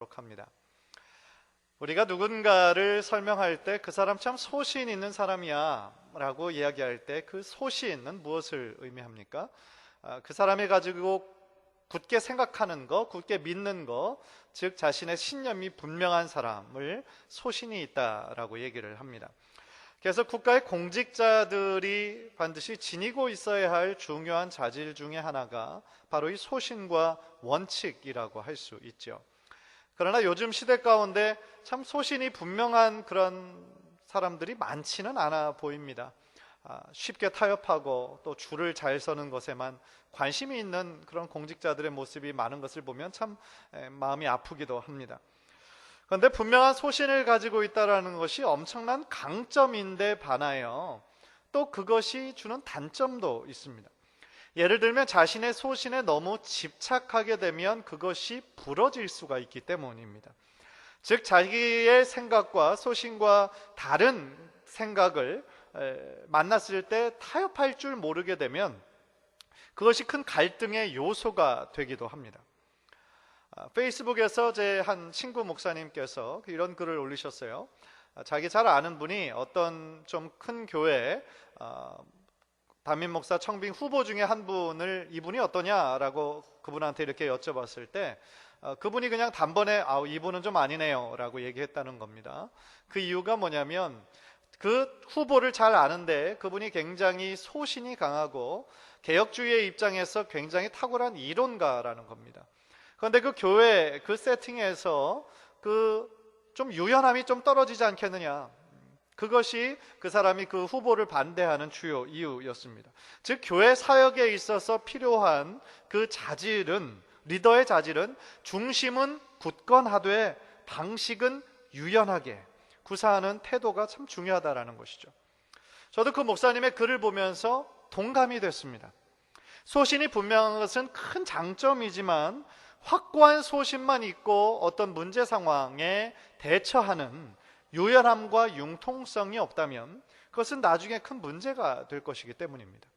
합니다. 우리가 누군가를 설명할 때 그 사람 참 소신 있는 사람이야 라고 이야기할 때 그 소신은 무엇을 의미합니까? 그 사람이 가지고 굳게 생각하는 거, 굳게 믿는 거, 즉 자신의 신념이 분명한 사람을 소신이 있다라고 얘기를 합니다. 그래서 국가의 공직자들이 반드시 지니고 있어야 할 중요한 자질 중에 하나가 바로 이 소신과 원칙이라고 할 수 있죠. 그러나 요즘 시대 가운데 참 소신이 분명한 그런 사람들이 많지는 않아 보입니다. 쉽게 타협하고 또 줄을 잘 서는 것에만 관심이 있는 그런 공직자들의 모습이 많은 것을 보면 참 마음이 아프기도 합니다. 그런데 분명한 소신을 가지고 있다는 것이 엄청난 강점인데 반하여 또 그것이 주는 단점도 있습니다. 예를 들면 자신의 소신에 너무 집착하게 되면 그것이 부러질 수가 있기 때문입니다. 즉 자기의 생각과 소신과 다른 생각을 만났을 때 타협할 줄 모르게 되면 그것이 큰 갈등의 요소가 되기도 합니다. 페이스북에서 제 한 친구 목사님께서 이런 글을 올리셨어요. 자기 잘 아는 분이 어떤 좀 큰 교회 담임 목사 청빙 후보 중에 한 분을 이분이 어떠냐라고 그분한테 이렇게 여쭤봤을 때 그분이 그냥 단번에 이분은 좀 아니네요 라고 얘기했다는 겁니다. 그 이유가 뭐냐면 그 후보를 잘 아는데 그분이 굉장히 소신이 강하고 개혁주의의 입장에서 굉장히 탁월한 이론가라는 겁니다. 그런데 그 교회 그 세팅에서 그 좀 유연함이 좀 떨어지지 않겠느냐, 그것이 그 사람이 그 후보를 반대하는 주요 이유였습니다. 즉 교회 사역에 있어서 필요한 그 자질은, 리더의 자질은 중심은 굳건하되 방식은 유연하게 구사하는 태도가 참 중요하다라는 것이죠. 저도 그 목사님의 글을 보면서 동감이 됐습니다. 소신이 분명한 것은 큰 장점이지만 확고한 소신만 있고 어떤 문제 상황에 대처하는 유연함과 융통성이 없다면 그것은 나중에 큰 문제가 될 것이기 때문입니다.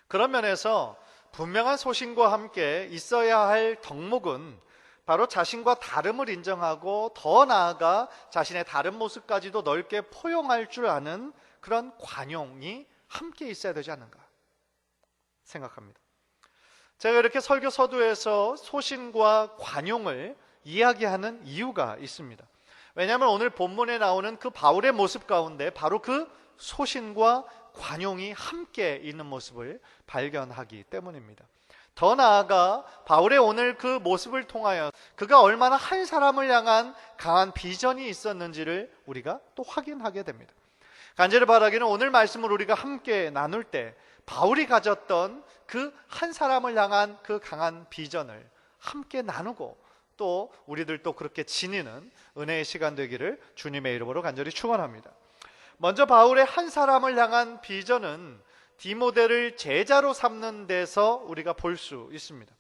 그런 면에서 분명한 소신과 함께 있어야 할 덕목은 바로 자신과 다름을 인정하고 더 나아가 자신의 다른 모습까지도 넓게 포용할 줄 아는 그런 관용이 함께 있어야 되지 않는가 생각합니다. 제가 이렇게 설교 서두에서 소신과 관용을 이야기하는 이유가 있습니다. 왜냐하면 오늘 본문에 나오는 그 바울의 모습 가운데 바로 그 소신과 관용이 함께 있는 모습을 발견하기 때문입니다. 더 나아가 바울의 오늘 그 모습을 통하여 그가 얼마나 한 사람을 향한 강한 비전이 있었는지를 우리가 또 확인하게 됩니다. 간절히 바라기는 오늘 말씀을 우리가 함께 나눌 때 바울이 가졌던 그 한 사람을 향한 그 강한 비전을 함께 나누고 또 우리들도 그렇게 지니는 은혜의 시간 되기를 주님의 이름으로 간절히 축원합니다. 먼저 바울의 한 사람을 향한 비전은 디모데를 제자로 삼는 데서 우리가 볼 수 있습니다.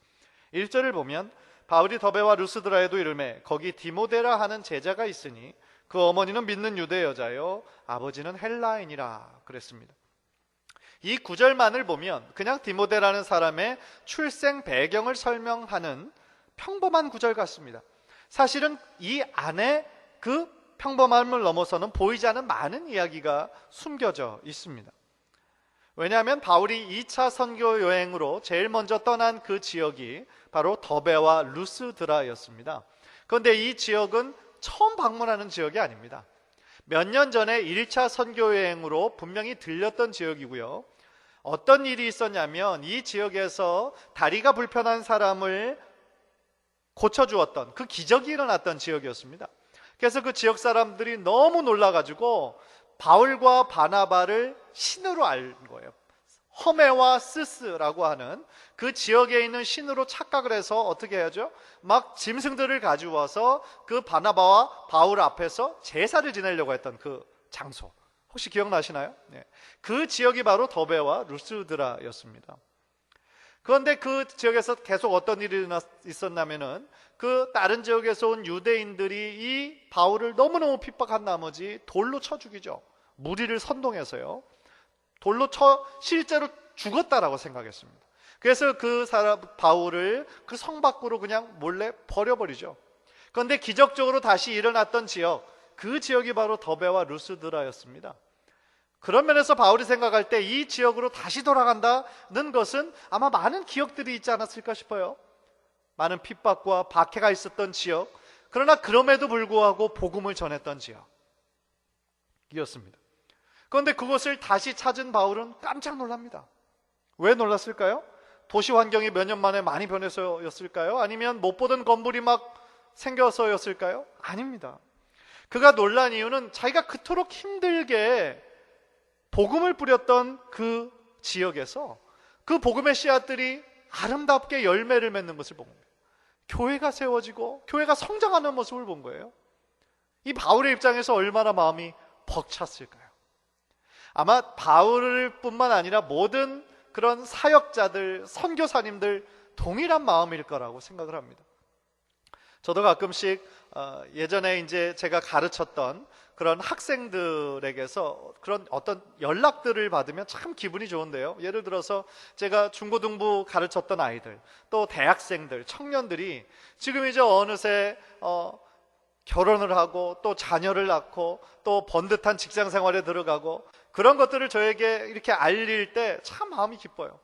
1절을 보면 바울이 더베와 루스드라에도 이르매 거기 디모데라 하는 제자가 있으니 그 어머니는 믿는 유대 여자요 아버지는 헬라인이라 그랬습니다. 이 구절만을 보면 그냥 디모데라는 사람의 출생 배경을 설명하는 평범한 구절 같습니다. 사실은 이 안에 그 평범함을 넘어서는 보이지 않는 많은 이야기가 숨겨져 있습니다. 왜냐하면 바울이 2차 선교 여행으로 제일 먼저 떠난 그 지역이 바로 더베와 루스드라였습니다. 그런데 이 지역은 처음 방문하는 지역이 아닙니다. 몇 년 전에 1차 선교 여행으로 분명히 들렸던 지역이고요. 어떤 일이 있었냐면 이 지역에서 다리가 불편한 사람을 고쳐주었던 그 기적이 일어났던 지역이었습니다. 그래서 그 지역 사람들이 너무 놀라가지고 바울과 바나바를 신으로 알 거예요. 허메와 스스라고 하는 그 지역에 있는 신으로 착각을 해서 어떻게 해야죠? 막 짐승들을 가져와서 그 바나바와 바울 앞에서 제사를 지내려고 했던 그 장소, 혹시 기억나시나요? 네. 그 지역이 바로 더베와 루스드라였습니다. 그런데 그 지역에서 계속 어떤 일이 있었냐면은 그 다른 지역에서 온 유대인들이 이 바울을 너무너무 핍박한 나머지 돌로 쳐 죽이죠. 무리를 선동해서요. 돌로 쳐 실제로 죽었다라고 생각했습니다. 그래서 그 사람 바울을 그 성 밖으로 그냥 몰래 버려버리죠. 그런데 기적적으로 다시 일어났던 지역, 그 지역이 바로 더베와 루스드라였습니다. 그런 면에서 바울이 생각할 때 이 지역으로 다시 돌아간다는 것은 아마 많은 기억들이 있지 않았을까 싶어요. 많은 핍박과 박해가 있었던 지역, 그러나 그럼에도 불구하고 복음을 전했던 지역이었습니다. 그런데 그곳을 다시 찾은 바울은 깜짝 놀랍니다. 왜 놀랐을까요? 도시 환경이 몇 년 만에 많이 변해서였을까요? 아니면 못 보던 건물이 막 생겨서였을까요? 아닙니다. 그가 놀란 이유는 자기가 그토록 힘들게 복음을 뿌렸던 그 지역에서 그 복음의 씨앗들이 아름답게 열매를 맺는 것을 본 거예요. 교회가 세워지고 교회가 성장하는 모습을 본 거예요. 이 바울의 입장에서 얼마나 마음이 벅찼을까요? 아마 바울 뿐만 아니라 모든 그런 사역자들, 선교사님들 동일한 마음일 거라고 생각을 합니다. 저도 가끔씩 예전에 이제 제가 가르쳤던 그런 학생들에게서 그런 어떤 연락들을 받으면 참 기분이 좋은데요. 예를 들어서 제가 중고등부 가르쳤던 아이들, 또 대학생들, 청년들이 지금 이제 어느새 결혼을 하고 또 자녀를 낳고 또 번듯한 직장 생활에 들어가고 그런 것들을 저에게 이렇게 알릴 때 참 마음이 기뻐요.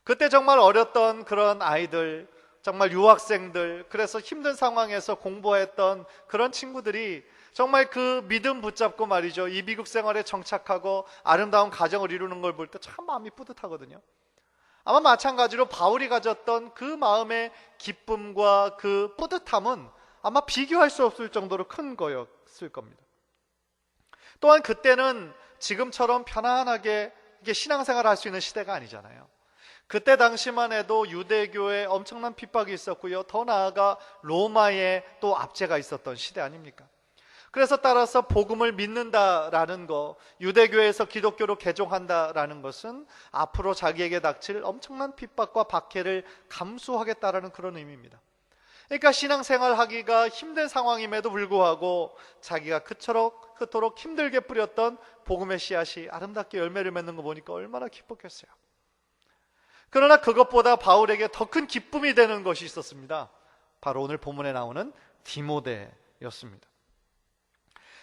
그때 정말 어렸던 그런 아이들, 정말 유학생들, 그래서 힘든 상황에서 공부했던 그런 친구들이 정말 그 믿음 붙잡고 말이죠, 이 미국 생활에 정착하고 아름다운 가정을 이루는 걸 볼 때 참 마음이 뿌듯하거든요. 아마 마찬가지로 바울이 가졌던 그 마음의 기쁨과 그 뿌듯함은 아마 비교할 수 없을 정도로 큰 거였을 겁니다. 또한 그때는 지금처럼 편안하게 이게 신앙생활을 할 수 있는 시대가 아니잖아요. 그때 당시만 해도 유대교에 엄청난 핍박이 있었고요. 더 나아가 로마의 또 압제가 있었던 시대 아닙니까? 그래서 따라서 복음을 믿는다라는 거, 유대교에서 기독교로 개종한다라는 것은 앞으로 자기에게 닥칠 엄청난 핍박과 박해를 감수하겠다라는 그런 의미입니다. 그러니까 신앙생활 하기가 힘든 상황임에도 불구하고 자기가 그토록 힘들게 뿌렸던 복음의 씨앗이 아름답게 열매를 맺는 거 보니까 얼마나 기뻤겠어요. 그러나 그것보다 바울에게 더 큰 기쁨이 되는 것이 있었습니다. 바로 오늘 본문에 나오는 디모데였습니다.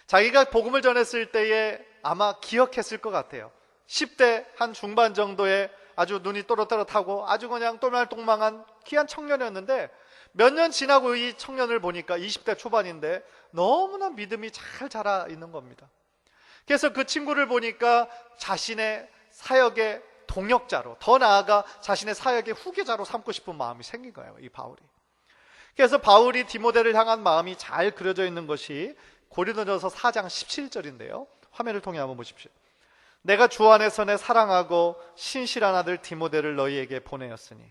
자기가 복음을 전했을 때에 아마 기억했을 것 같아요. 10대 한 중반 정도의 아주 눈이 또렷또렷하고 아주 그냥 똘망똘망한 귀한 청년이었는데 몇 년 지나고 이 청년을 보니까 20대 초반인데 너무나 믿음이 잘 자라 있는 겁니다. 그래서 그 친구를 보니까 자신의 사역의 동역자로, 더 나아가 자신의 사역의 후계자로 삼고 싶은 마음이 생긴 거예요, 이 바울이. 그래서 바울이 디모데를 향한 마음이 잘 그려져 있는 것이 고린도전서 4장 17절인데요. 화면을 통해 한번 보십시오. 내가 주 안에서 내 사랑하고 신실한 아들 디모데를 너희에게 보내었으니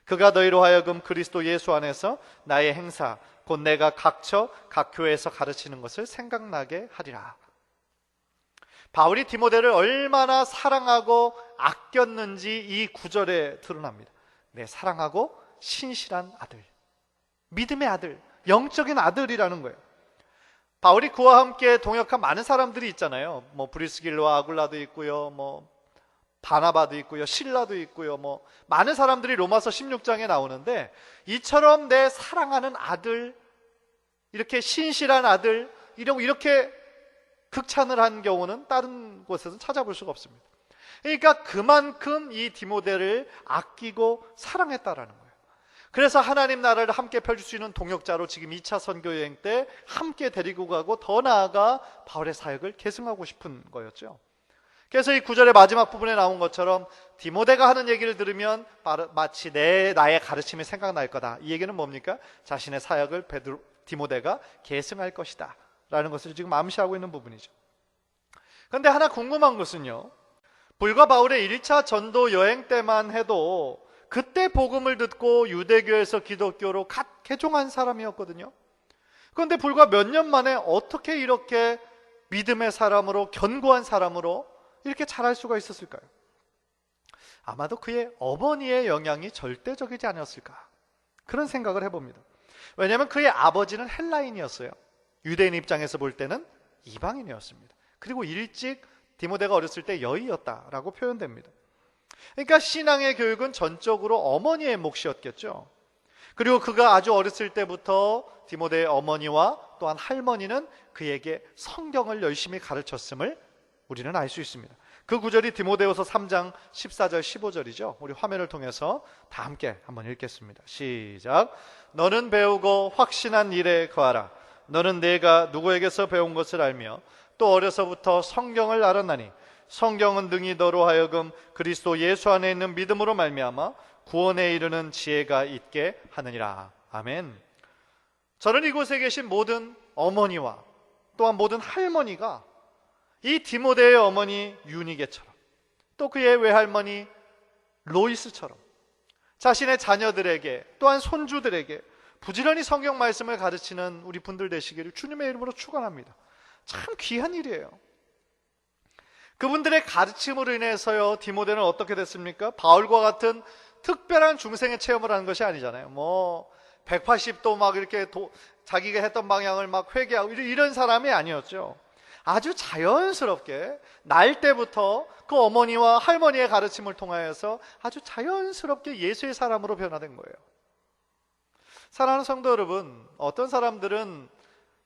그가 너희로 하여금 그리스도 예수 안에서 나의 행사 곧 내가 각처 각 교회에서 가르치는 것을 생각나게 하리라. 바울이 디모데를 얼마나 사랑하고 아꼈는지 이 구절에 드러납니다. 내 사랑하고 신실한 아들, 믿음의 아들, 영적인 아들이라는 거예요. 바울이 그와 함께 동역한 많은 사람들이 있잖아요. 뭐 브리스길라와 아굴라도 있고요, 뭐 바나바도 있고요, 실라도 있고요, 뭐 많은 사람들이 로마서 16장에 나오는데 이처럼 내 사랑하는 아들, 이렇게 신실한 아들, 이렇게 극찬을 한 경우는 다른 곳에서는 찾아볼 수가 없습니다. 그러니까 그만큼 이 디모데를 아끼고 사랑했다라는 거예요. 그래서 하나님 나라를 함께 펼칠 수 있는 동역자로 지금 2차 선교 여행 때 함께 데리고 가고 더 나아가 바울의 사역을 계승하고 싶은 거였죠. 그래서 이 구절의 마지막 부분에 나온 것처럼 디모데가 하는 얘기를 들으면 마치 나의 가르침이 생각날 거다. 이 얘기는 뭡니까? 자신의 사역을 디모데가 계승할 것이다 라는 것을 지금 암시하고 있는 부분이죠. 그런데 하나 궁금한 것은요, 불과 바울의 1차 전도 여행 때만 해도 그때 복음을 듣고 유대교에서 기독교로 개종한 사람이었거든요. 그런데 불과 몇 년 만에 어떻게 이렇게 믿음의 사람으로, 견고한 사람으로 이렇게 자랄 수가 있었을까요? 아마도 그의 어머니의 영향이 절대적이지 않았을까, 그런 생각을 해봅니다. 왜냐하면 그의 아버지는 헬라인이었어요. 유대인 입장에서 볼 때는 이방인이었습니다. 그리고 일찍 디모데가 어렸을 때 여의였다라고 표현됩니다. 그러니까 신앙의 교육은 전적으로 어머니의 몫이었겠죠. 그리고 그가 아주 어렸을 때부터 디모데의 어머니와 또한 할머니는 그에게 성경을 열심히 가르쳤음을 우리는 알 수 있습니다. 그 구절이 디모데후서 3장 14절 15절이죠. 우리 화면을 통해서 다 함께 한번 읽겠습니다. 시작. 너는 배우고 확신한 일에 거하라. 너는 내가 누구에게서 배운 것을 알며 또 어려서부터 성경을 알았나니 성경은 능히 너로 하여금 그리스도 예수 안에 있는 믿음으로 말미암아 구원에 이르는 지혜가 있게 하느니라. 아멘. 저는 이곳에 계신 모든 어머니와 또한 모든 할머니가 이 디모데의 어머니 유니게처럼 또 그의 외할머니 로이스처럼 자신의 자녀들에게 또한 손주들에게 부지런히 성경 말씀을 가르치는 우리 분들 되시기를 주님의 이름으로 축원합니다. 참 귀한 일이에요. 그분들의 가르침으로 인해서요, 디모데는 어떻게 됐습니까? 바울과 같은 특별한 중생의 체험을 하는 것이 아니잖아요. 180도 막 이렇게 자기가 했던 방향을 막 회개하고 이런 사람이 아니었죠. 아주 자연스럽게 날 때부터 그 어머니와 할머니의 가르침을 통하여서 아주 자연스럽게 예수의 사람으로 변화된 거예요. 사랑하는 성도 여러분, 어떤 사람들은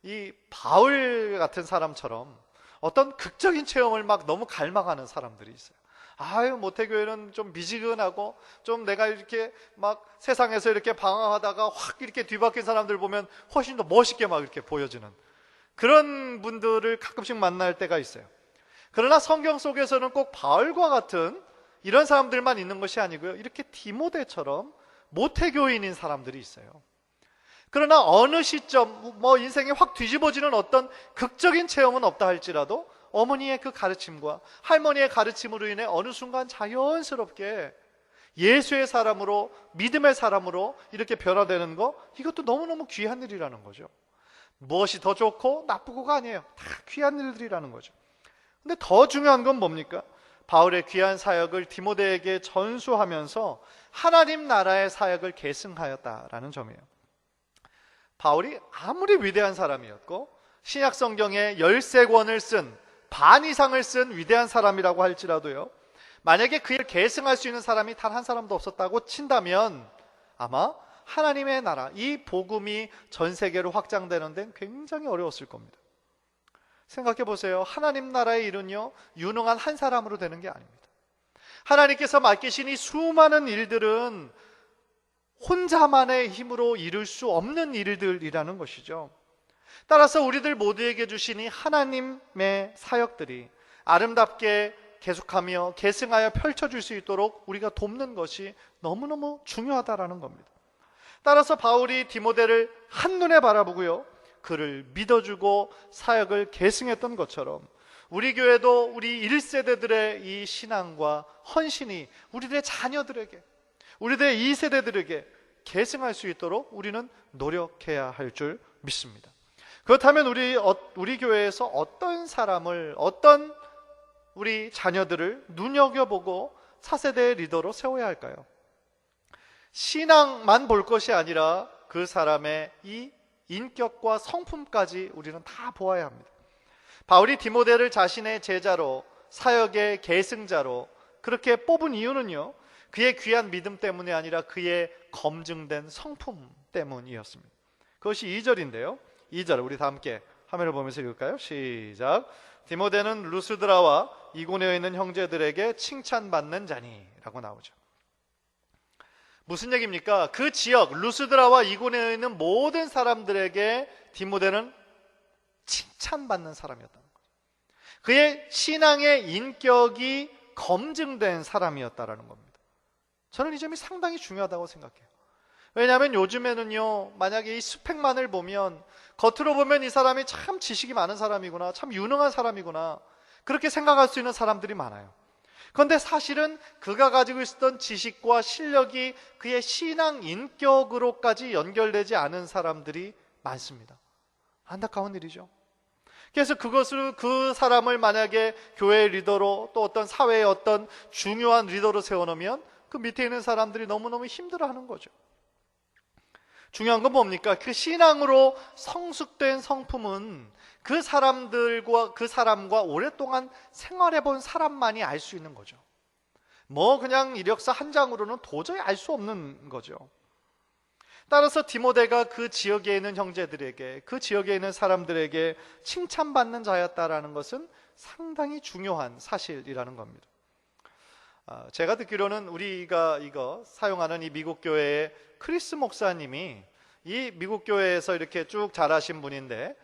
이 바울 같은 사람처럼 어떤 극적인 체험을 막 너무 갈망하는 사람들이 있어요. 아유, 모태교회는 좀 미지근하고 좀 내가 이렇게 막 세상에서 이렇게 방황하다가 확 이렇게 뒤바뀐 사람들 보면 훨씬 더 멋있게 막 이렇게 보여지는 그런 분들을 가끔씩 만날 때가 있어요. 그러나 성경 속에서는 꼭 바울과 같은 이런 사람들만 있는 것이 아니고요, 이렇게 디모데처럼 모태교인인 사람들이 있어요. 그러나 어느 시점 인생이 확 뒤집어지는 어떤 극적인 체험은 없다 할지라도 어머니의 그 가르침과 할머니의 가르침으로 인해 어느 순간 자연스럽게 예수의 사람으로, 믿음의 사람으로 이렇게 변화되는 거, 이것도 너무너무 귀한 일이라는 거죠. 무엇이 더 좋고 나쁘고가 아니에요. 다 귀한 일들이라는 거죠. 근데 더 중요한 건 뭡니까? 바울의 귀한 사역을 디모데에게 전수하면서 하나님 나라의 사역을 계승하였다라는 점이에요. 바울이 아무리 위대한 사람이었고 신약 성경에 13권을 쓴, 반 이상을 쓴 위대한 사람이라고 할지라도요, 만약에 그 일을 계승할 수 있는 사람이 단 한 사람도 없었다고 친다면 아마 하나님의 나라, 이 복음이 전 세계로 확장되는 데는 굉장히 어려웠을 겁니다. 생각해 보세요. 하나님 나라의 일은요, 유능한 한 사람으로 되는 게 아닙니다. 하나님께서 맡기신 이 수많은 일들은 혼자만의 힘으로 이룰 수 없는 일들이라는 것이죠. 따라서 우리들 모두에게 주신 이 하나님의 사역들이 아름답게 계속하며 계승하여 펼쳐질 수 있도록 우리가 돕는 것이 너무너무 중요하다라는 겁니다. 따라서 바울이 디모데를 한눈에 바라보고요, 그를 믿어주고 사역을 계승했던 것처럼 우리 교회도 우리 1세대들의 이 신앙과 헌신이 우리들의 자녀들에게, 우리들의 2세대들에게 계승할 수 있도록 우리는 노력해야 할 줄 믿습니다. 그렇다면 우리 교회에서 어떤 사람을, 어떤 우리 자녀들을 눈여겨보고 차세대의 리더로 세워야 할까요? 신앙만 볼 것이 아니라 그 사람의 이 인격과 성품까지 우리는 다 보아야 합니다. 바울이 디모데를 자신의 제자로, 사역의 계승자로 그렇게 뽑은 이유는요, 그의 귀한 믿음 때문이 아니라 그의 검증된 성품 때문이었습니다. 그것이 2절인데요 2절 우리 다 함께 화면을 보면서 읽을까요? 시작. 디모데는 루스드라와 이고니에 있는 형제들에게 칭찬받는 자니 라고 나오죠. 무슨 얘기입니까? 그 지역 루스드라와 이고니에 있는 모든 사람들에게 디모데는 칭찬받는 사람이었다는 거예요. 그의 신앙의 인격이 검증된 사람이었다라는 겁니다. 저는 이 점이 상당히 중요하다고 생각해요. 왜냐하면 요즘에는요, 만약에 이 스펙만을 보면 겉으로 보면 이 사람이 참 지식이 많은 사람이구나, 참 유능한 사람이구나, 그렇게 생각할 수 있는 사람들이 많아요. 그런데 사실은 그가 가지고 있었던 지식과 실력이 그의 신앙 인격으로까지 연결되지 않은 사람들이 많습니다. 안타까운 일이죠. 그래서 그 사람을 만약에 교회의 리더로, 또 어떤 사회의 어떤 중요한 리더로 세워놓으면 그 밑에 있는 사람들이 너무너무 힘들어하는 거죠. 중요한 건 뭡니까? 그 신앙으로 성숙된 성품은 그 사람과 오랫동안 생활해 본 사람만이 알 수 있는 거죠. 그냥 이력서 한 장으로는 도저히 알 수 없는 거죠. 따라서 디모데가 그 지역에 있는 형제들에게, 그 지역에 있는 사람들에게 칭찬받는 자였다라는 것은 상당히 중요한 사실이라는 겁니다. 제가 듣기로는 우리가 이거 사용하는 이 미국 교회의 크리스 목사님이 이 미국 교회에서 이렇게 쭉 자라신 분인데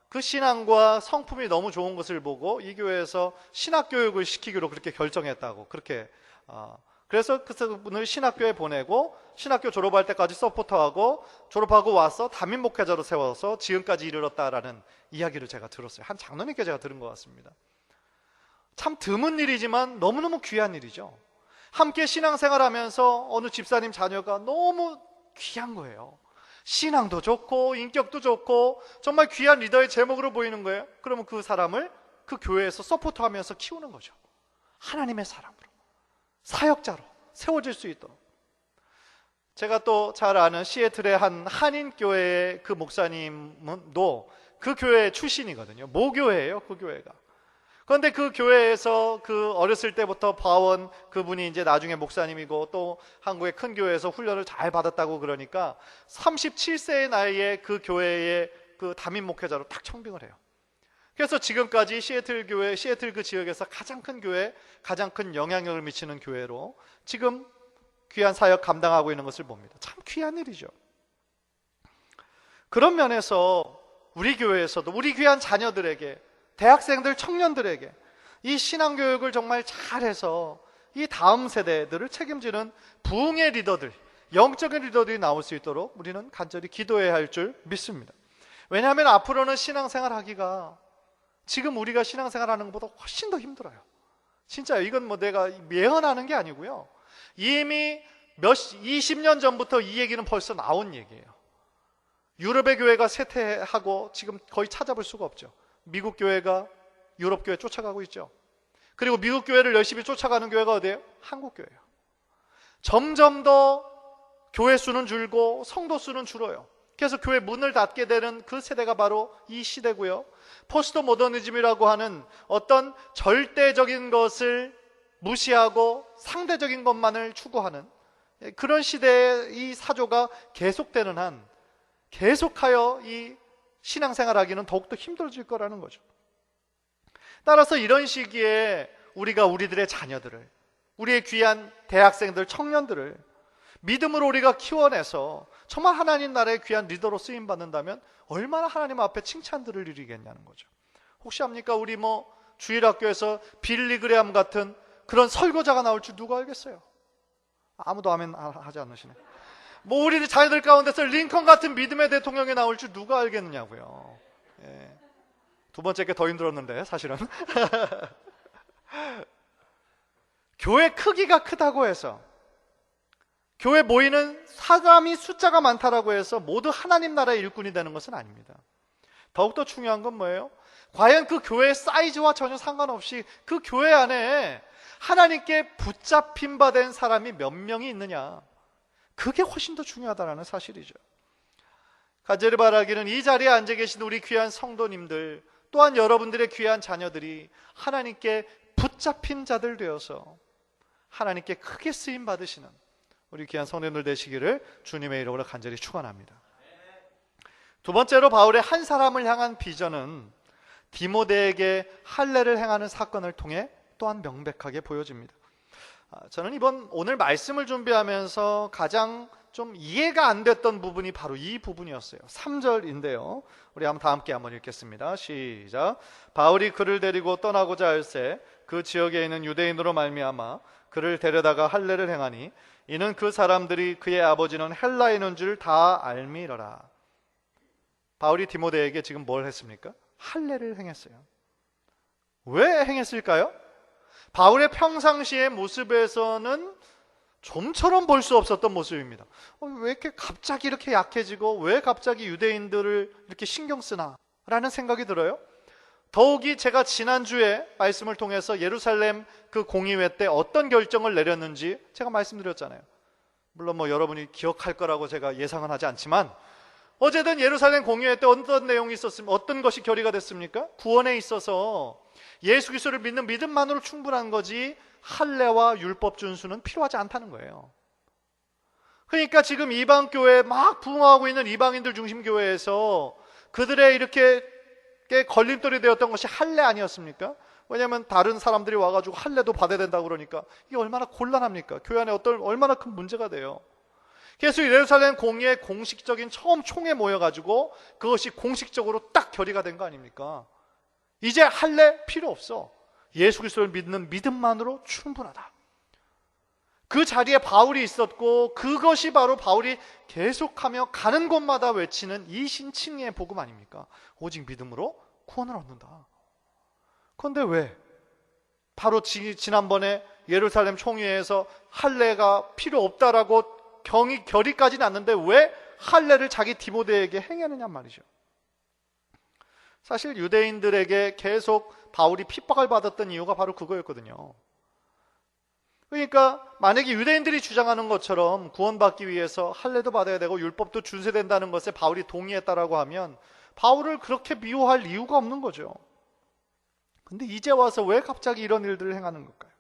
그 신앙과 성품이 너무 좋은 것을 보고 이 교회에서 신학 교육을 시키기로 그렇게 결정했다고, 그렇게 그래서 그 분을 신학교에 보내고 신학교 졸업할 때까지 서포터하고 졸업하고 와서 담임 목회자로 세워서 지금까지 이르렀다라는 이야기를 제가 들었어요. 한 장로님께 제가 들은 것 같습니다. 참 드문 일이지만 너무너무 귀한 일이죠. 함께 신앙생활하면서 어느 집사님 자녀가 너무 귀한 거예요. 신앙도 좋고 인격도 좋고 정말 귀한 리더의 제목으로 보이는 거예요. 그러면 그 사람을 그 교회에서 서포트하면서 키우는 거죠. 하나님의 사람으로, 사역자로 세워질 수 있도록. 제가 또 잘 아는 시애틀의 한 한인교회의 그 목사님도 그 교회 출신이거든요. 모교회예요, 그 교회가. 그런데 그 교회에서 그 어렸을 때부터 봐온 그분이 이제 나중에 목사님이고 또 한국의 큰 교회에서 훈련을 잘 받았다고, 그러니까 37세의 나이에 그 교회의 그 담임 목회자로 딱 청빙을 해요. 그래서 지금까지 시애틀 교회, 시애틀 그 지역에서 가장 큰 교회, 가장 큰 영향력을 미치는 교회로 지금 귀한 사역 감당하고 있는 것을 봅니다. 참 귀한 일이죠. 그런 면에서 우리 교회에서도 우리 귀한 자녀들에게, 대학생들, 청년들에게 이 신앙교육을 정말 잘해서 이 다음 세대들을 책임지는 부흥의 리더들, 영적인 리더들이 나올 수 있도록 우리는 간절히 기도해야 할 줄 믿습니다. 왜냐하면 앞으로는 신앙생활 하기가 지금 우리가 신앙생활 하는 것보다 훨씬 더 힘들어요. 진짜요. 이건 뭐 내가 예언하는 게 아니고요. 이미 20년 전부터 이 얘기는 벌써 나온 얘기예요. 유럽의 교회가 쇠퇴하고 지금 거의 찾아볼 수가 없죠. 미국 교회가 유럽 교회 쫓아가고 있죠. 그리고 미국 교회를 열심히 쫓아가는 교회가 어디예요? 한국 교회예요. 점점 더 교회 수는 줄고 성도 수는 줄어요. 그래서 교회 문을 닫게 되는 그 세대가 바로 이 시대고요. 포스트 모더니즘이라고 하는 어떤 절대적인 것을 무시하고 상대적인 것만을 추구하는 그런 시대의 이 사조가 계속되는 한 계속하여 이 신앙생활하기는 더욱더 힘들어질 거라는 거죠. 따라서 이런 시기에 우리가 우리들의 자녀들을, 우리의 귀한 대학생들, 청년들을 믿음으로 우리가 키워내서 정말 하나님 나라의 귀한 리더로 쓰임받는다면 얼마나 하나님 앞에 칭찬들을 이루겠냐는 거죠. 혹시 압니까? 우리 뭐 주일학교에서 빌리 그레함 같은 그런 설교자가 나올 줄 누가 알겠어요? 아무도 아멘 하지 않으시네. 뭐 우리 자녀들 가운데서 링컨 같은 믿음의 대통령이 나올 줄 누가 알겠느냐고요. 예. 두 번째 게 더 힘들었는데 사실은 교회 크기가 크다고 해서, 교회 모이는 사람이 숫자가 많다라고 해서 모두 하나님 나라의 일꾼이 되는 것은 아닙니다. 더욱더 중요한 건 뭐예요? 과연 그 교회의 사이즈와 전혀 상관없이 그 교회 안에 하나님께 붙잡힌 바 된 사람이 몇 명이 있느냐, 그게 훨씬 더 중요하다는 사실이죠. 간절히 바라기는 이 자리에 앉아 계신 우리 귀한 성도님들, 또한 여러분들의 귀한 자녀들이 하나님께 붙잡힌 자들 되어서 하나님께 크게 쓰임 받으시는 우리 귀한 성도님들 되시기를 주님의 이름으로 간절히 축원합니다. 두 번째로 바울의 한 사람을 향한 비전은 디모데에게 할례를 행하는 사건을 통해 또한 명백하게 보여집니다. 저는 오늘 말씀을 준비하면서 가장 좀 이해가 안 됐던 부분이 바로 이 부분이었어요. 3절인데요. 우리 다 함께 한번 읽겠습니다. 시작. 바울이 그를 데리고 떠나고자 할새 그 지역에 있는 유대인으로 말미암아 그를 데려다가 할례를 행하니 이는 그 사람들이 그의 아버지는 헬라인인 줄 다 알미러라. 바울이 디모데에게 지금 뭘 했습니까? 할례를 행했어요. 왜 행했을까요? 바울의 평상시의 모습에서는 좀처럼 볼 수 없었던 모습입니다. 왜 이렇게 갑자기 이렇게 약해지고 왜 갑자기 유대인들을 이렇게 신경 쓰나? 라는 생각이 들어요. 더욱이 제가 지난주에 말씀을 통해서 예루살렘 그 공의회 때 어떤 결정을 내렸는지 제가 말씀드렸잖아요. 물론 뭐 여러분이 기억할 거라고 제가 예상은 하지 않지만 어제든 예루살렘 공의회 때 어떤 내용이 있었습니까? 어떤 것이 결의가 됐습니까? 구원에 있어서 예수 그리스도를 믿는 믿음만으로 충분한 거지 할례와 율법 준수는 필요하지 않다는 거예요. 그러니까 지금 이방 교회 막 부흥하고 있는 이방인들 중심 교회에서 그들의 이렇게 걸림돌이 되었던 것이 할례 아니었습니까? 왜냐하면 다른 사람들이 와가지고 할례도 받아야 된다고 그러니까 이게 얼마나 곤란합니까? 교회 안에 얼마나 큰 문제가 돼요. 그래서 예루살렘 공의회 공식적인 처음 총회 모여가지고 그것이 공식적으로 딱 결의가 된 거 아닙니까? 이제 할례 필요 없어. 예수 그리스도를 믿는 믿음만으로 충분하다. 그 자리에 바울이 있었고 그것이 바로 바울이 계속하며 가는 곳마다 외치는 이 신칭의 복음 아닙니까? 오직 믿음으로 구원을 얻는다. 그런데 왜? 바로 지난번에 예루살렘 총회에서 할례가 필요 없다라고 결의까지 났는데 왜 할례를 자기 디모데에게 행하느냐 말이죠. 사실 유대인들에게 계속 바울이 핍박을 받았던 이유가 바로 그거였거든요. 그러니까 만약에 유대인들이 주장하는 것처럼 구원받기 위해서 할례도 받아야 되고 율법도 준수된다는 것에 바울이 동의했다라고 하면 바울을 그렇게 미워할 이유가 없는 거죠. 근데 이제 와서 왜 갑자기 이런 일들을 행하는 걸까요?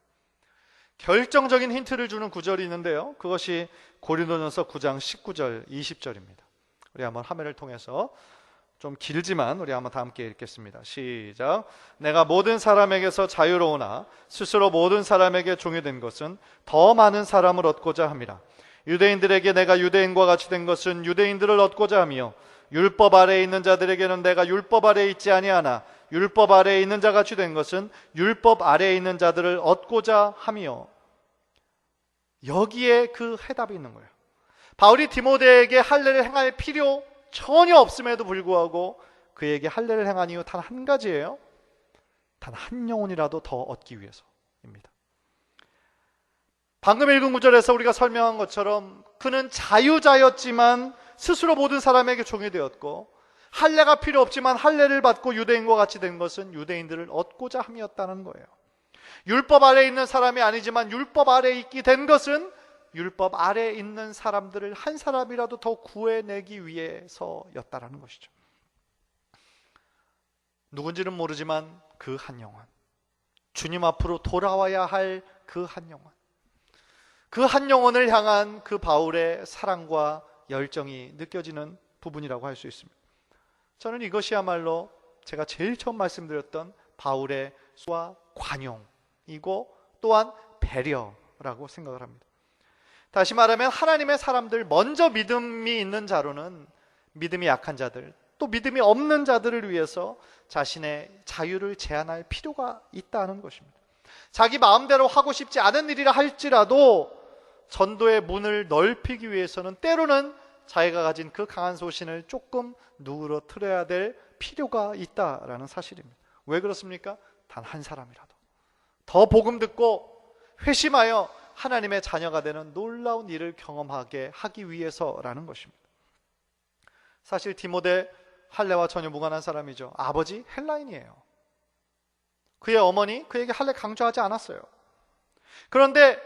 결정적인 힌트를 주는 구절이 있는데요. 그것이 고린도전서 9장 19절 20절입니다. 우리 한번 화면을 통해서 좀 길지만 우리 한번 다 함께 읽겠습니다. 시작. 내가 모든 사람에게서 자유로우나 스스로 모든 사람에게 종이 된 것은 더 많은 사람을 얻고자 함이라. 유대인들에게 내가 유대인과 같이 된 것은 유대인들을 얻고자 하며 율법 아래에 있는 자들에게는 내가 율법 아래에 있지 아니하나 율법 아래에 있는 자 같이 된 것은 율법 아래에 있는 자들을 얻고자 하며. 여기에 그 해답이 있는 거예요. 바울이 디모데에게 할례를 행할 필요 전혀 없음에도 불구하고 그에게 할례를 행한 이유 단 한 가지예요. 단 한 영혼이라도 더 얻기 위해서입니다. 방금 읽은 구절에서 우리가 설명한 것처럼 그는 자유자였지만 스스로 모든 사람에게 종이 되었고 할례가 필요 없지만 할례를 받고 유대인과 같이 된 것은 유대인들을 얻고자 함이었다는 거예요. 율법 아래에 있는 사람이 아니지만 율법 아래에 있게 된 것은 율법 아래에 있는 사람들을 한 사람이라도 더 구해내기 위해서였다라는 것이죠. 누군지는 모르지만 그 한 영혼, 주님 앞으로 돌아와야 할 그 한 영혼, 그 한 영혼을 향한 그 바울의 사랑과 열정이 느껴지는 부분이라고 할 수 있습니다. 저는 이것이야말로 제가 제일 처음 말씀드렸던 바울의 수와 관용이고 또한 배려라고 생각을 합니다. 다시 말하면 하나님의 사람들, 먼저 믿음이 있는 자로는 믿음이 약한 자들, 또 믿음이 없는 자들을 위해서 자신의 자유를 제한할 필요가 있다는 것입니다. 자기 마음대로 하고 싶지 않은 일이라 할지라도 전도의 문을 넓히기 위해서는 때로는 자기가 가진 그 강한 소신을 조금 누그러뜨려야 될 필요가 있다라는 사실입니다. 왜 그렇습니까? 단 한 사람이라도 더 복음 듣고 회심하여 하나님의 자녀가 되는 놀라운 일을 경험하게 하기 위해서라는 것입니다. 사실 디모데 할례와 전혀 무관한 사람이죠. 아버지 헬라인이에요. 그의 어머니 그에게 할례 강조하지 않았어요. 그런데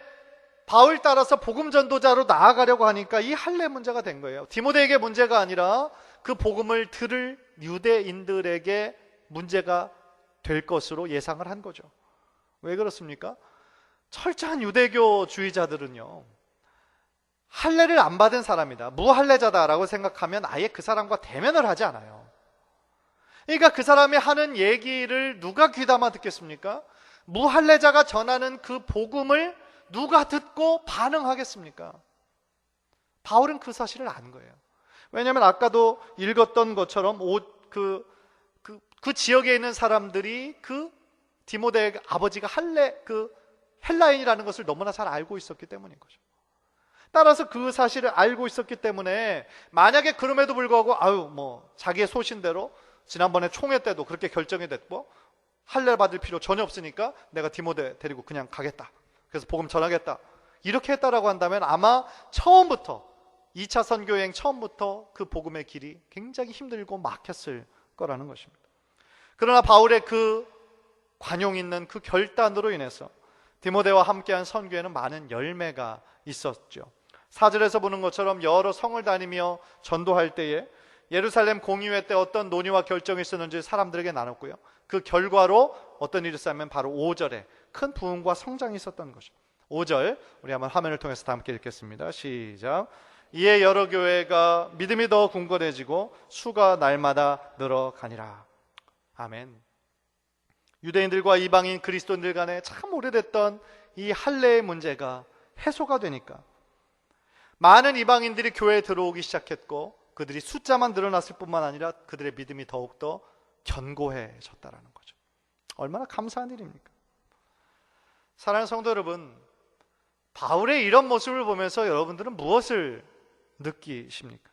바울 따라서 복음 전도자로 나아가려고 하니까 이 할례 문제가 된 거예요. 디모데에게 문제가 아니라 그 복음을 들을 유대인들에게 문제가 될 것으로 예상을 한 거죠. 왜 그렇습니까? 철저한 유대교주의자들은요, 할례를 안 받은 사람이다, 무할례자다라고 생각하면 아예 그 사람과 대면을 하지 않아요. 그러니까 그 사람이 하는 얘기를 누가 귀담아 듣겠습니까? 무할례자가 전하는 그 복음을 누가 듣고 반응하겠습니까? 바울은 그 사실을 안 거예요. 왜냐하면 아까도 읽었던 것처럼 그 지역에 있는 사람들이 그 디모데의 아버지가 헬라인이라는 것을 너무나 잘 알고 있었기 때문인 거죠. 따라서 그 사실을 알고 있었기 때문에 만약에 그럼에도 불구하고 자기의 소신대로 지난번에 총회 때도 그렇게 결정이 됐고 할례 받을 필요 전혀 없으니까 내가 디모데 데리고 그냥 가겠다, 그래서 복음 전하겠다, 이렇게 했다라고 한다면 아마 처음부터 2차 선교여행 처음부터 그 복음의 길이 굉장히 힘들고 막혔을 거라는 것입니다. 그러나 바울의 그 관용 있는 그 결단으로 인해서 디모데와 함께한 선교에는 많은 열매가 있었죠. 4절에서 보는 것처럼 여러 성을 다니며 전도할 때에 예루살렘 공의회 때 어떤 논의와 결정이 있었는지 사람들에게 나눴고요. 그 결과로 어떤 일이 있었냐면 바로 5절에 큰 부흥과 성장이 있었던 것이죠. 5절 우리 한번 화면을 통해서 다 함께 읽겠습니다. 시작. 이에 여러 교회가 믿음이 더 굳건해지고 수가 날마다 늘어가니라. 아멘. 유대인들과 이방인 그리스도인들 간에 참 오래됐던 이 할례의 문제가 해소가 되니까 많은 이방인들이 교회에 들어오기 시작했고, 그들이 숫자만 늘어났을 뿐만 아니라 그들의 믿음이 더욱더 견고해졌다라는 거죠. 얼마나 감사한 일입니까? 사랑하는 성도 여러분, 바울의 이런 모습을 보면서 여러분들은 무엇을 느끼십니까?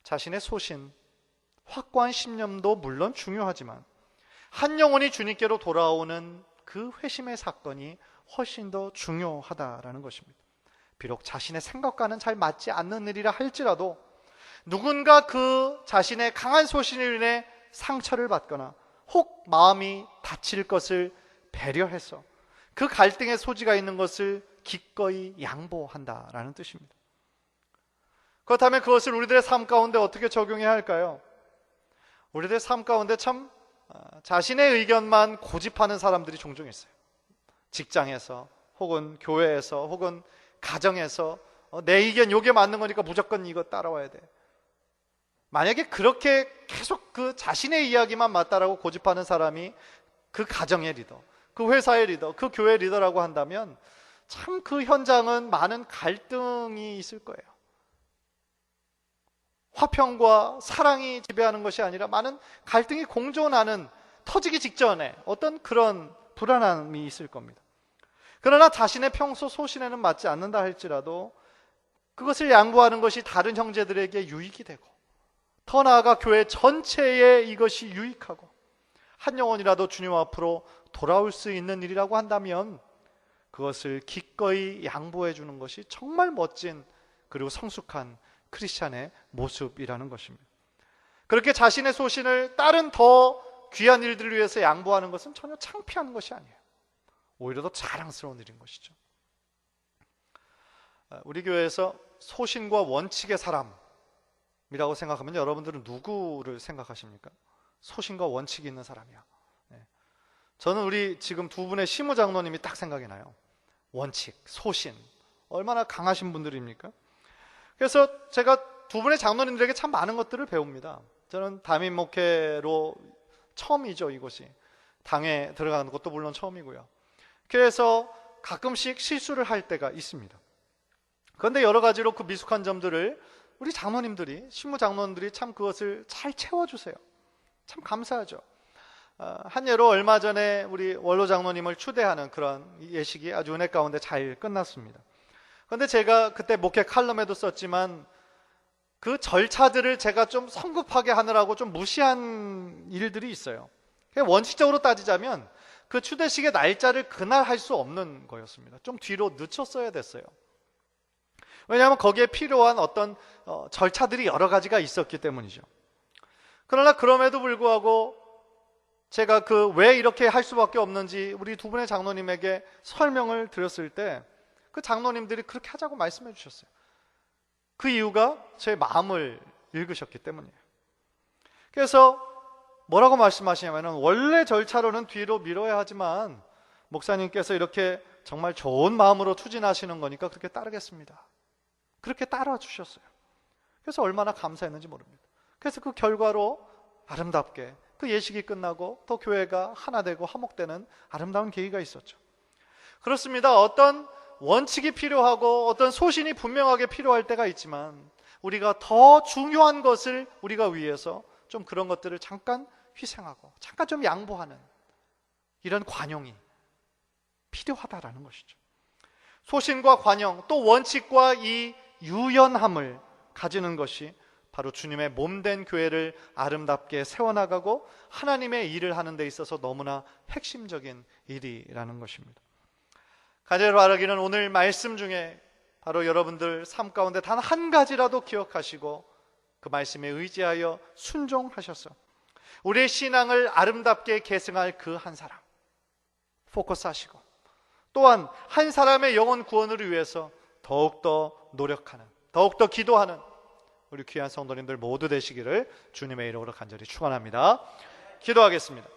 자신의 소신, 확고한 신념도 물론 중요하지만 한 영혼이 주님께로 돌아오는 그 회심의 사건이 훨씬 더 중요하다라는 것입니다. 비록 자신의 생각과는 잘 맞지 않는 일이라 할지라도 누군가 그 자신의 강한 소신으로 인해 상처를 받거나 혹 마음이 다칠 것을 배려해서 그 갈등의 소지가 있는 것을 기꺼이 양보한다라는 뜻입니다. 그렇다면 그것을 우리들의 삶 가운데 어떻게 적용해야 할까요? 우리들의 삶 가운데 참 자신의 의견만 고집하는 사람들이 종종 있어요. 직장에서 혹은 교회에서 혹은 가정에서 내 의견 요게 맞는 거니까 무조건 이거 따라와야 돼. 만약에 그렇게 계속 그 자신의 이야기만 맞다라고 고집하는 사람이 그 가정의 리더, 그 회사의 리더, 그 교회 리더라고 한다면 참 그 현장은 많은 갈등이 있을 거예요. 화평과 사랑이 지배하는 것이 아니라 많은 갈등이 공존하는, 터지기 직전에 어떤 그런 불안함이 있을 겁니다. 그러나 자신의 평소 소신에는 맞지 않는다 할지라도 그것을 양보하는 것이 다른 형제들에게 유익이 되고, 더 나아가 교회 전체에 이것이 유익하고 한 영혼이라도 주님 앞으로 돌아올 수 있는 일이라고 한다면 그것을 기꺼이 양보해 주는 것이 정말 멋진 그리고 성숙한 크리스찬의 모습이라는 것입니다. 그렇게 자신의 소신을 다른 더 귀한 일들을 위해서 양보하는 것은 전혀 창피한 것이 아니에요. 오히려 더 자랑스러운 일인 것이죠. 우리 교회에서 소신과 원칙의 사람이라고 생각하면 여러분들은 누구를 생각하십니까? 소신과 원칙이 있는 사람이야. 저는 우리 지금 두 분의 시무 장로님이 딱 생각이 나요. 원칙, 소신, 얼마나 강하신 분들입니까? 그래서 제가 두 분의 장로님들에게 참 많은 것들을 배웁니다. 저는 담임 목회로 처음이죠, 이곳이. 당에 들어가는 것도 물론 처음이고요. 그래서 가끔씩 실수를 할 때가 있습니다. 그런데 여러 가지로 그 미숙한 점들을 우리 장로님들이, 신무 장로님들이 참 그것을 잘 채워주세요. 참 감사하죠. 한 예로 얼마 전에 우리 원로 장로님을 추대하는 그런 예식이 아주 은혜 가운데 잘 끝났습니다. 그런데 제가 그때 목회 칼럼에도 썼지만 그 절차들을 제가 좀 성급하게 하느라고 좀 무시한 일들이 있어요. 원칙적으로 따지자면 그 추대식의 날짜를 그날 할 수 없는 거였습니다. 좀 뒤로 늦췄어야 됐어요. 왜냐하면 거기에 필요한 어떤 절차들이 여러 가지가 있었기 때문이죠. 그러나 그럼에도 불구하고 제가 그 왜 이렇게 할 수밖에 없는지 우리 두 분의 장로님에게 설명을 드렸을 때 그 장로님들이 그렇게 하자고 말씀해 주셨어요. 그 이유가 제 마음을 읽으셨기 때문이에요. 그래서 뭐라고 말씀하시냐면 원래 절차로는 뒤로 미뤄야 하지만 목사님께서 이렇게 정말 좋은 마음으로 추진하시는 거니까 그렇게 따르겠습니다. 그렇게 따라 주셨어요. 그래서 얼마나 감사했는지 모릅니다. 그래서 그 결과로 아름답게 그 예식이 끝나고 또 교회가 하나 되고 화목되는 아름다운 계기가 있었죠. 그렇습니다. 어떤 원칙이 필요하고 어떤 소신이 분명하게 필요할 때가 있지만 우리가 더 중요한 것을 우리가 위해서 좀 그런 것들을 잠깐 희생하고 잠깐 좀 양보하는 이런 관용이 필요하다라는 것이죠. 소신과 관용 또 원칙과 이 유연함을 가지는 것이 바로 주님의 몸된 교회를 아름답게 세워나가고 하나님의 일을 하는 데 있어서 너무나 핵심적인 일이라는 것입니다. 간절히 바라기는 오늘 말씀 중에 바로 여러분들 삶 가운데 단 한 가지라도 기억하시고 그 말씀에 의지하여 순종하셔서 우리의 신앙을 아름답게 계승할 그 한 사람 포커스하시고 또한 한 사람의 영혼 구원을 위해서 더욱더 노력하는 더욱더 기도하는 우리 귀한 성도님들 모두 되시기를 주님의 이름으로 간절히 축원합니다. 기도하겠습니다.